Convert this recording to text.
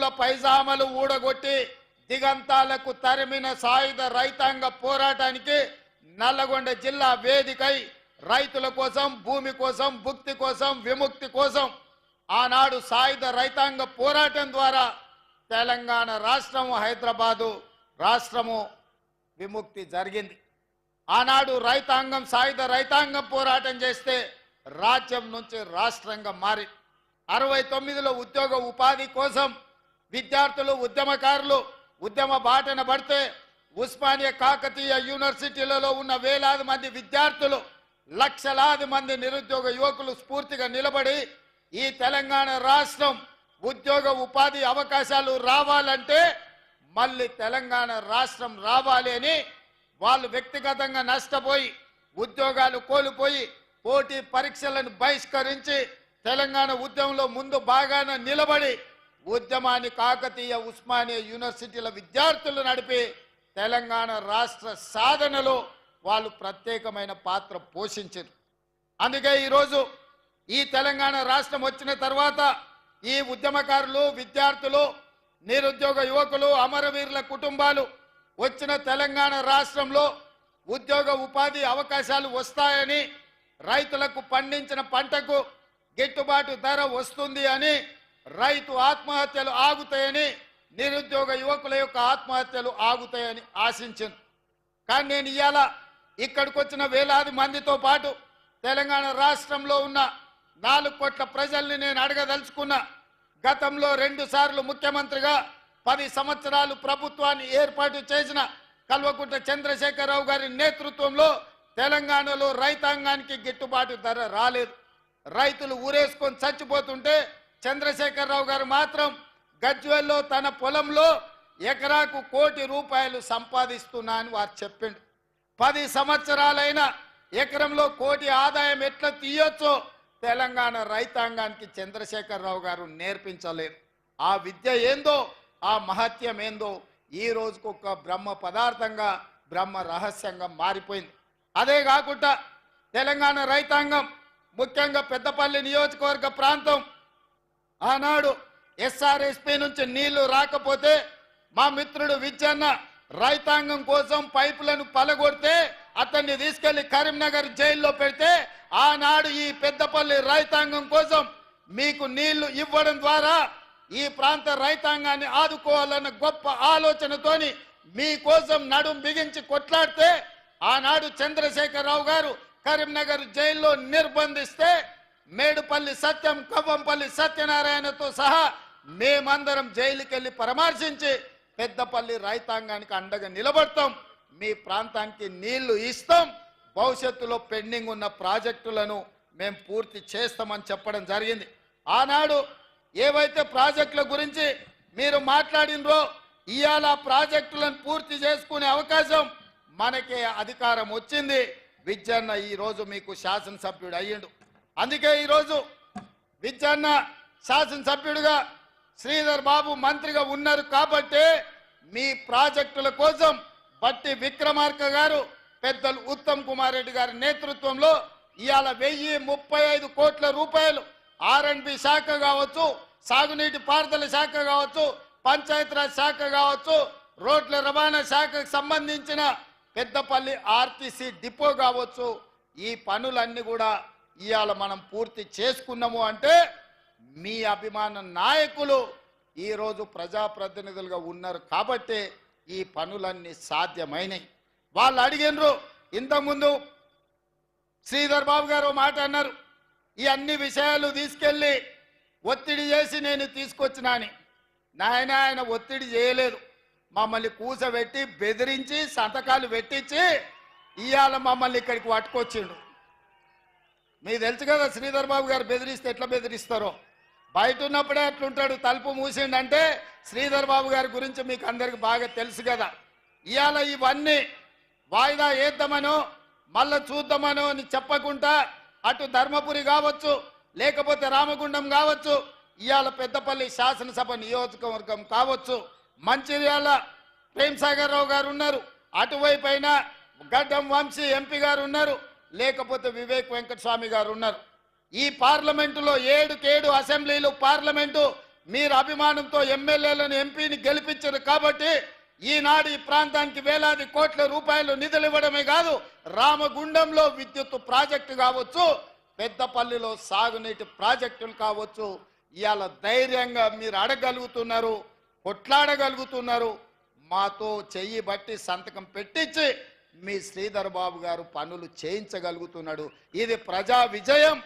రైతుల పైజామలు ఊడగొట్టి దిగంతాలకు తరిమిన సాయుధ రైతాంగ పోరాటానికి నల్లగొండ జిల్లా వేదికై రైతుల కోసం, భూమి కోసం, భుక్తి కోసం, విముక్తి కోసం ఆనాడు సాయుధ రైతాంగ పోరాటం ద్వారా తెలంగాణ రాష్ట్రము, హైదరాబాదు రాష్ట్రము విముక్తి జరిగింది. ఆనాడు రైతాంగం, సాయుధ రైతాంగం పోరాటం చేస్తే రాజ్యం నుంచి రాష్ట్రంగా మారి 69లో ఉద్యోగ ఉపాధి కోసం విద్యార్థులు, ఉద్యమకారులు ఉద్యమ బాటన పడితే ఉస్మానియా కాకతీయ యూనివర్సిటీలలో ఉన్న వేలాది మంది విద్యార్థులు, లక్షలాది మంది నిరుద్యోగ యువకులు స్ఫూర్తిగా నిలబడి ఈ తెలంగాణ రాష్ట్రం ఉద్యోగ ఉపాధి అవకాశాలు రావాలంటే మళ్ళీ తెలంగాణ రాష్ట్రం రావాలి అని వాళ్ళు వ్యక్తిగతంగా నష్టపోయి, ఉద్యోగాలు కోల్పోయి, పోటీ పరీక్షలను బహిష్కరించి తెలంగాణ ఉద్యమంలో ముందు బాగాన నిలబడి ఉద్యమాన్ని కాకతీయ, ఉస్మానియా యూనివర్సిటీల విద్యార్థులు నడిపి తెలంగాణ రాష్ట్ర సాధనలో వాళ్ళు ప్రత్యేకమైన పాత్ర పోషించారు. అందుకే ఈరోజు ఈ తెలంగాణ రాష్ట్రం వచ్చిన తర్వాత ఈ ఉద్యమకారులు, విద్యార్థులు, నిరుద్యోగ యువకులు, అమరవీరుల కుటుంబాలు వచ్చిన తెలంగాణ రాష్ట్రంలో ఉద్యోగ ఉపాధి అవకాశాలు వస్తాయని, రైతులకు పండించిన పంటకు గిట్టుబాటు ధర వస్తుంది అని, రైతు ఆత్మహత్యలు ఆగుతాయని, నిరుద్యోగ యువకుల యొక్క ఆత్మహత్యలు ఆగుతాయని ఆశించాను. కానీ నేను ఇవాళ ఇక్కడికి వచ్చిన వేలాది మందితో పాటు తెలంగాణ రాష్ట్రంలో ఉన్న 4 కోట్ల ప్రజల్ని నేను అడగదలుచుకున్నా. గతంలో 2 సార్లు ముఖ్యమంత్రిగా 10 సంవత్సరాలు ప్రభుత్వాన్ని ఏర్పాటు చేసిన కల్వకుంట్ల చంద్రశేఖరరావు గారి నేతృత్వంలో తెలంగాణలో రైతాంగానికి గిట్టుబాటు ధర రాలేదు. రైతులు ఊరేసుకొని చచ్చిపోతుంటే చంద్రశేఖరరావు గారు మాత్రం గజ్వేల్లో తన పొలంలో ఎకరాకు ₹1 కోటి సంపాదిస్తున్నా అని వారు చెప్పిండు. 10 సంవత్సరాలైన ఎకరంలో ₹1 కోటి ఆదాయం ఎట్లా తీయొచ్చో తెలంగాణ రైతాంగానికి చంద్రశేఖరరావు గారు నేర్పించలేదు. ఆ విద్య ఏందో, ఆ మహత్యం ఏందో ఈ రోజుకు ఒక బ్రహ్మ పదార్థంగా, బ్రహ్మ రహస్యంగా మారిపోయింది. అదే కాకుండా తెలంగాణ రైతాంగం, ముఖ్యంగా పెద్దపల్లి నియోజకవర్గ ప్రాంతం ఆనాడు ఎస్ఆర్ఎస్పీ నుంచి నీళ్లు రాకపోతే మా మిత్రుడు విజయన్న రైతాంగం కోసం పైపులను పలగొడితే అతన్ని తీసుకెళ్లి కరీంనగర్ జైల్లో పెడితే ఆనాడు ఈ పెద్దపల్లి రైతాంగం కోసం మీకు నీళ్లు ఇవ్వడం ద్వారా ఈ ప్రాంత రైతాంగాన్ని ఆదుకోవాలన్న గొప్ప ఆలోచనతోని మీకోసం నడుం బిగించి కొట్లాడితే ఆనాడు చంద్రశేఖరరావు గారు కరీంనగర్ జైల్లో నిర్బంధిస్తే మేడుపల్లి సత్యం, కవ్వంపల్లి సత్యనారాయణతో సహా మేమందరం జైలుకి వెళ్ళి పరామర్శించి పెద్దపల్లి రైతాంగానికి అండగా నిలబడతాం, మీ ప్రాంతానికి నీళ్లు ఇస్తాం, భవిష్యత్తులో పెండింగ్ ఉన్న ప్రాజెక్టులను మేము పూర్తి చేస్తామని చెప్పడం జరిగింది. ఆనాడు ఏవైతే ప్రాజెక్టుల గురించి మీరు మాట్లాడినరో ఇవాళ ప్రాజెక్టులను పూర్తి చేసుకునే అవకాశం మనకే అధికారం వచ్చింది. విజయన్న ఈరోజు మీకు శాసనసభ్యుడు అయ్యిండు. అందుకే ఈరోజు విజయన్న శాసనసభ్యుడిగా, శ్రీధర్ బాబు మంత్రిగా ఉన్నారు కాబట్టి మీ ప్రాజెక్టుల కోసం బట్టి విక్రమార్క గారు, పెద్దలు ఉత్తమ్ కుమార్ రెడ్డి గారి నేతృత్వంలో ఇవాళ 1035 కోట్ల రూపాయలు R&B శాఖ కావచ్చు, సాగునీటి పారుదల శాఖ కావచ్చు, పంచాయతీరాజ్ శాఖ కావచ్చు, రోడ్ల రవాణా శాఖకు సంబంధించిన పెద్దపల్లి ఆర్టీసీ డిపో కావచ్చు, ఈ పనులన్నీ కూడా ఇవాళ మనం పూర్తి చేసుకున్నాము అంటే మీ అభిమాన నాయకులు ఈరోజు ప్రజాప్రతినిధులుగా ఉన్నారు కాబట్టి ఈ పనులన్నీ సాధ్యమైనవి. వాళ్ళు అడిగినరు, ఇంతకుముందు శ్రీధర్ బాబు గారు మాట అన్నారు, ఈ అన్ని విషయాలు తీసుకెళ్ళి ఒత్తిడి చేసి నేను తీసుకొచ్చినా అని. ఆయన ఒత్తిడి చేయలేదు, మమ్మల్ని కూసబెట్టి బెదిరించి సంతకాలు పెట్టించి ఇవాళ మమ్మల్ని ఇక్కడికి పట్టుకొచ్చిండు. మీకు తెలుసు కదా శ్రీధర్ బాబు గారు బెదిరిస్తే ఎట్లా బెదిరిస్తారో. బయట ఉన్నప్పుడే అట్లుంటాడు, తలుపు మూసిండంటే శ్రీధర్ బాబు గారి గురించి మీకు అందరికి బాగా తెలుసు కదా. ఇవాళ ఇవన్నీ వాయిదా వేద్దామనో మళ్ళా చూద్దామనో అని చెప్పకుండా అటు ధర్మపురి కావచ్చు, లేకపోతే రామగుండం కావచ్చు, ఇవాళ పెద్దపల్లి శాసనసభ నియోజకవర్గం కావచ్చు, మంచిర్యాల ప్రేమ్సాగర్ రావు గారు ఉన్నారు, అటువైపు అయినా గడ్డం వంశీ ఎంపీ గారు ఉన్నారు, లేకపోతే వివేక్ వెంకటస్వామి గారు ఉన్నారు. ఈ పార్లమెంటులో 7 అసెంబ్లీలు, పార్లమెంటు మీరు అభిమానంతో ఎమ్మెల్యేలను ఎంపీని గెలిపించారు కాబట్టి ఈనాడు ఈ ప్రాంతానికి వేలాది కోట్ల రూపాయలు నిధులు ఇవ్వడమే కాదు, రామగుండంలో విద్యుత్ ప్రాజెక్టు కావచ్చు, పెద్దపల్లిలో సాగునీటి ప్రాజెక్టులు కావచ్చు, ఇవాళ ధైర్యంగా మీరు అడగలుగుతున్నారు, కొట్లాడగలుగుతున్నారు. మాతో చెయ్యి బట్టి సంతకం పెట్టించి మీ శ్రీధర్ బాబు గారు పనులు చేయించగలుగుతున్నాడు. ఇది ప్రజా విజయం.